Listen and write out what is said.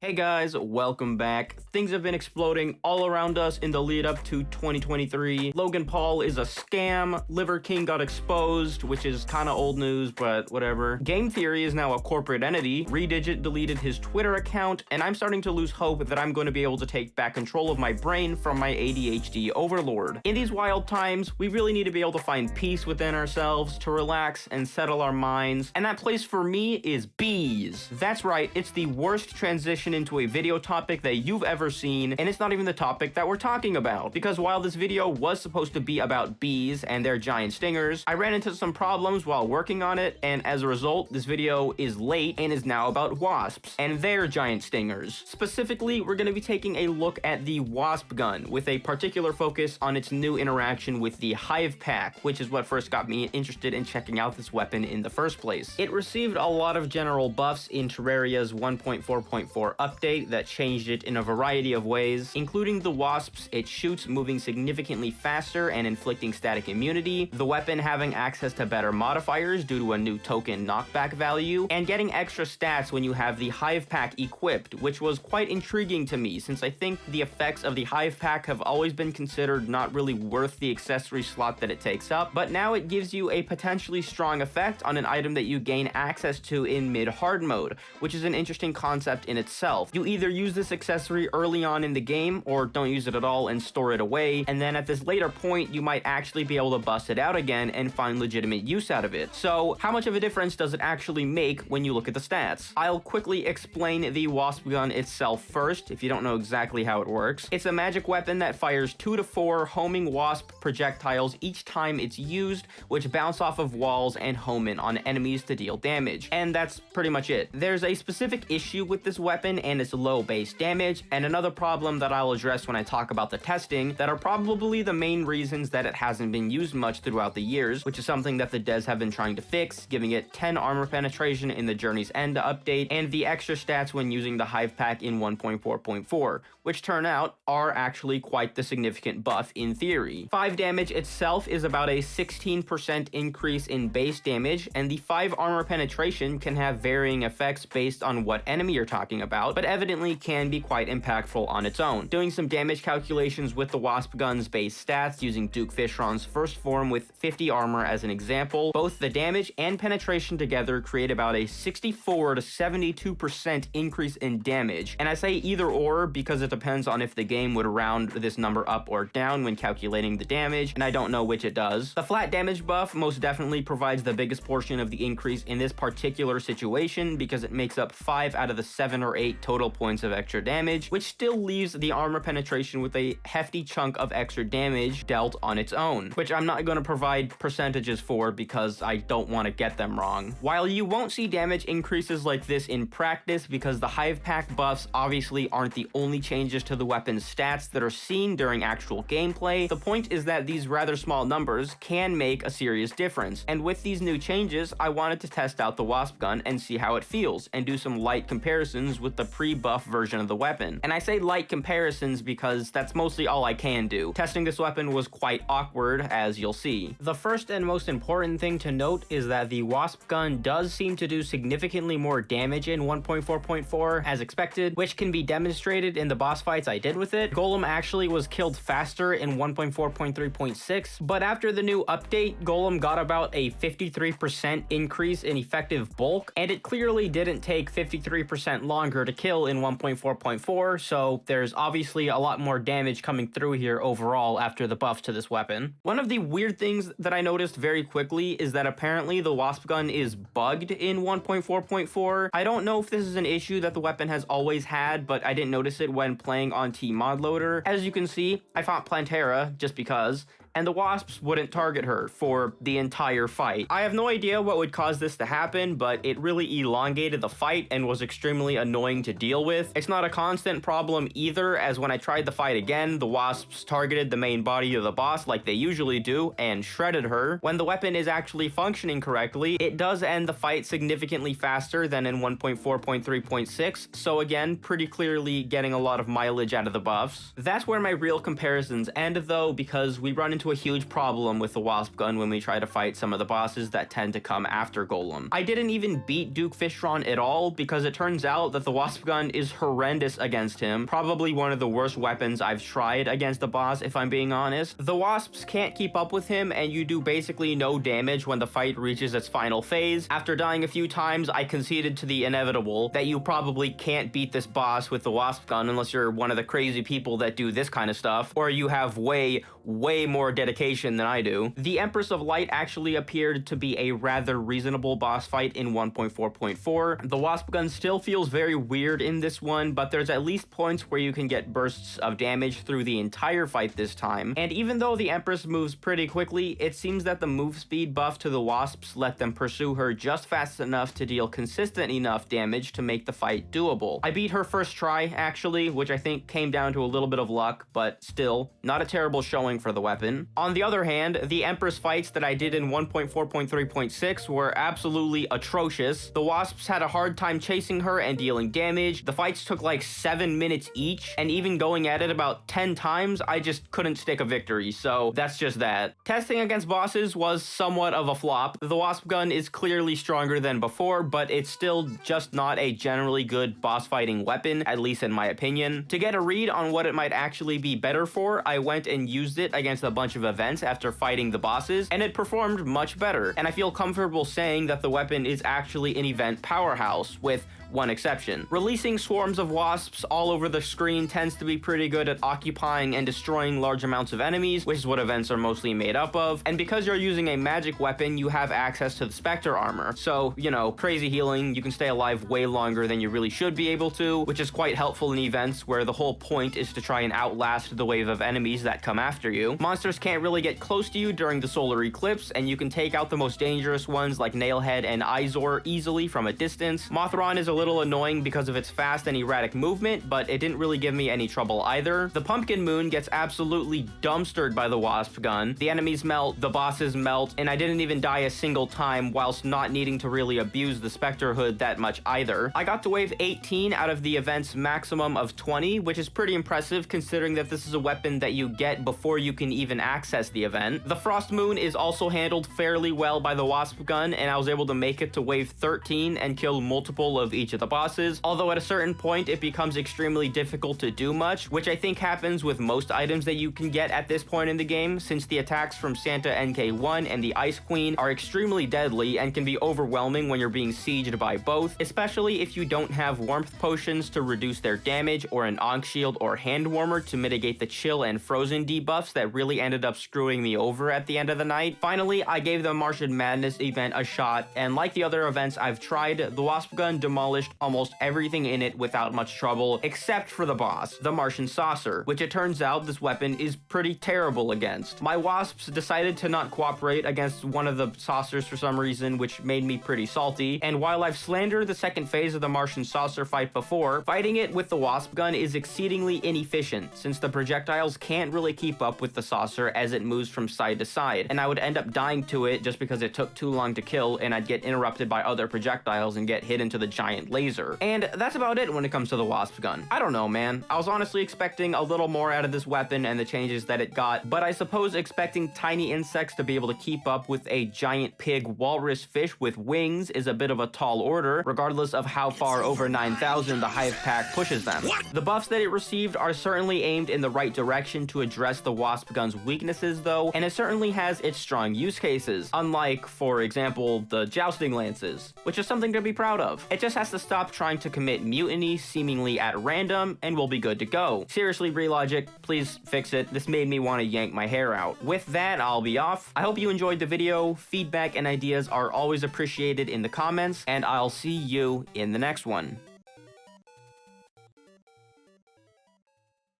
Hey guys, welcome back. Things have been exploding all around us in the lead up to 2023. Logan Paul is a scam, Liver King got exposed, which is kinda old news, but whatever. Game Theory is now a corporate entity, Redigit deleted his Twitter account, and I'm starting to lose hope that I'm going to be able to take back control of my brain from my ADHD overlord. In these wild times, we really need to be able to find peace within ourselves, to relax and settle our minds, and that place for me is bees. That's right, it's the worst transition into a video topic that you've ever seen, and it's not even the topic that we're talking about. Because while this video was supposed to be about bees and their giant stingers, I ran into some problems while working on it, and as a result, this video is late and is now about wasps and their giant stingers. Specifically, we're going to be taking a look at the Wasp Gun, with a particular focus on its new interaction with the Hive Pack, which is what first got me interested in checking out this weapon in the first place. It received a lot of general buffs in Terraria's 1.4.4 update that changed it in a variety of ways, including the wasps it shoots moving significantly faster and inflicting static immunity, the weapon having access to better modifiers due to a new token knockback value, and getting extra stats when you have the Hive Pack equipped, which was quite intriguing to me since I think the effects of the Hive Pack have always been considered not really worth the accessory slot that it takes up, but now it gives you a potentially strong effect on an item that you gain access to in mid-hard mode, which is an interesting concept in itself. You either use this accessory early on in the game, or don't use it at all and store it away, and then at this later point, you might actually be able to bust it out again and find legitimate use out of it. So, how much of a difference does it actually make when you look at the stats? I'll quickly explain the Wasp Gun itself first, if you don't know exactly how it works. It's a magic weapon that fires 2 to 4 homing wasp projectiles each time it's used, which bounce off of walls and home in on enemies to deal damage. And that's pretty much it. There's a specific issue with this weapon and its low base damage, and another problem that I'll address when I talk about the testing that are probably the main reasons that it hasn't been used much throughout the years, which is something that the devs have been trying to fix, giving it 10 armor penetration in the Journey's End update, and the extra stats when using the Hive Pack in 1.4.4, which turn out are actually quite the significant buff in theory. 5 damage itself is about a 16% increase in base damage, and the 5 armor penetration can have varying effects based on what enemy you're talking about, but evidently can be quite impactful on its own. Doing some damage calculations with the Wasp Gun's base stats using Duke Fishron's first form with 50 armor as an example, both the damage and penetration together create about a 64 to 72% increase in damage. And I say either or because it depends on if the game would round this number up or down when calculating the damage, and I don't know which it does. The flat damage buff most definitely provides the biggest portion of the increase in this particular situation because it makes up 5 out of the 7 or 8 total points of extra damage, which still leaves the armor penetration with a hefty chunk of extra damage dealt on its own, which I'm not going to provide percentages for because I don't want to get them wrong. While you won't see damage increases like this in practice because the Hive Pack buffs obviously aren't the only changes to the weapon's stats that are seen during actual gameplay, the point is that these rather small numbers can make a serious difference, and with these new changes, I wanted to test out the Wasp Gun and see how it feels, and do some light comparisons with the pre-buff version of the weapon. And I say light comparisons because that's mostly all I can do. Testing this weapon was quite awkward, as you'll see. The first and most important thing to note is that the Wasp Gun does seem to do significantly more damage in 1.4.4 as expected, which can be demonstrated in the boss fights I did with it. Golem actually was killed faster in 1.4.3.6, but after the new update, Golem got about a 53% increase in effective bulk, and it clearly didn't take 53% longer to kill in 1.4.4, so there's obviously a lot more damage coming through here overall after the buffs to this weapon. One of the weird things that I noticed very quickly is that apparently the Wasp Gun is bugged in 1.4.4. I don't know if this is an issue that the weapon has always had, but I didn't notice it when playing on T-Mod Loader. As you can see, I fought Plantera just because, and the wasps wouldn't target her for the entire fight. I have no idea what would cause this to happen, but it really elongated the fight and was extremely annoying to deal with. It's not a constant problem either, as when I tried the fight again, the wasps targeted the main body of the boss like they usually do and shredded her. When the weapon is actually functioning correctly, it does end the fight significantly faster than in 1.4.3.6, so again, pretty clearly getting a lot of mileage out of the buffs. That's where my real comparisons end though, because we run into into a huge problem with the Wasp Gun when we try to fight some of the bosses that tend to come after Golem. I didn't even beat Duke Fishron at all because it turns out that the Wasp Gun is horrendous against him, probably one of the worst weapons I've tried against the boss if I'm being honest. The Wasps can't keep up with him and you do basically no damage when the fight reaches its final phase. After dying a few times, I conceded to the inevitable that you probably can't beat this boss with the Wasp Gun unless you're one of the crazy people that do this kind of stuff, or you have way more dedication than I do. The Empress of Light actually appeared to be a rather reasonable boss fight in 1.4.4. The Wasp Gun still feels very weird in this one, but there's at least points where you can get bursts of damage through the entire fight this time. And even though the Empress moves pretty quickly, it seems that the move speed buff to the Wasps let them pursue her just fast enough to deal consistent enough damage to make the fight doable. I beat her first try, actually, which I think came down to a little bit of luck, but still, not a terrible showing for the weapon. On the other hand, the Empress fights that I did in 1.4.3.6 were absolutely atrocious. The Wasps had a hard time chasing her and dealing damage. The fights took like 7 minutes each, and even going at it about 10 times, I just couldn't stick a victory, so that's just that. Testing against bosses was somewhat of a flop. The Wasp Gun is clearly stronger than before, but it's still just not a generally good boss fighting weapon, at least in my opinion. To get a read on what it might actually be better for, I went and used it against a bunch of events after fighting the bosses, and it performed much better. And I feel comfortable saying that the weapon is actually an event powerhouse, with one exception. Releasing swarms of wasps all over the screen tends to be pretty good at occupying and destroying large amounts of enemies, which is what events are mostly made up of. And because you're using a magic weapon, you have access to the Spectre armor. So, you know, crazy healing, you can stay alive way longer than you really should be able to, which is quite helpful in events where the whole point is to try and outlast the wave of enemies that come after you. Monsters can't really get close to you during the solar eclipse, and you can take out the most dangerous ones like Nailhead and Izor easily from a distance. Mothron is a little annoying because of its fast and erratic movement, but it didn't really give me any trouble either. The Pumpkin Moon gets absolutely dumpstered by the Wasp Gun. The enemies melt, the bosses melt, and I didn't even die a single time whilst not needing to really abuse the Spectre Hood that much either. I got to wave 18 out of the event's maximum of 20, which is pretty impressive considering that this is a weapon that you get before you can even access the event. The Frost Moon is also handled fairly well by the Wasp Gun, and I was able to make it to wave 13 and kill multiple of each of the bosses, although at a certain point it becomes extremely difficult to do much, which I think happens with most items that you can get at this point in the game, since the attacks from Santa NK1 and the Ice Queen are extremely deadly and can be overwhelming when you're being sieged by both, especially if you don't have warmth potions to reduce their damage, or an Ankh Shield or Hand Warmer to mitigate the chill and frozen debuffs that really ended up screwing me over at the end of the night. Finally, I gave the Martian Madness event a shot, and like the other events I've tried, the Wasp Gun demolished almost everything in it without much trouble, except for the boss, the Martian Saucer, which it turns out this weapon is pretty terrible against. My wasps decided to not cooperate against one of the saucers for some reason, which made me pretty salty, and while I've slandered the second phase of the Martian Saucer fight before, fighting it with the Wasp Gun is exceedingly inefficient, since the projectiles can't really keep up with the saucer as it moves from side to side, and I would end up dying to it just because it took too long to kill, and I'd get interrupted by other projectiles and get hit into the giant laser. And that's about it when it comes to the Wasp Gun. I don't know, man. I was honestly expecting a little more out of this weapon and the changes that it got, but I suppose expecting tiny insects to be able to keep up with a giant pig walrus fish with wings is a bit of a tall order, regardless of how far over 9,000 the Hive Pack pushes them. The buffs that it received are certainly aimed in the right direction to address the Wasp Gun's weaknesses though, and it certainly has its strong use cases, unlike, for example, the Jousting Lances, which is something to be proud of. It just has to stop trying to commit mutiny seemingly at random, and we'll be good to go. Seriously, Relogic, please fix it. This made me want to yank my hair out. With that, I'll be off. I hope you enjoyed the video. Feedback and ideas are always appreciated in the comments, and I'll see you in the next one.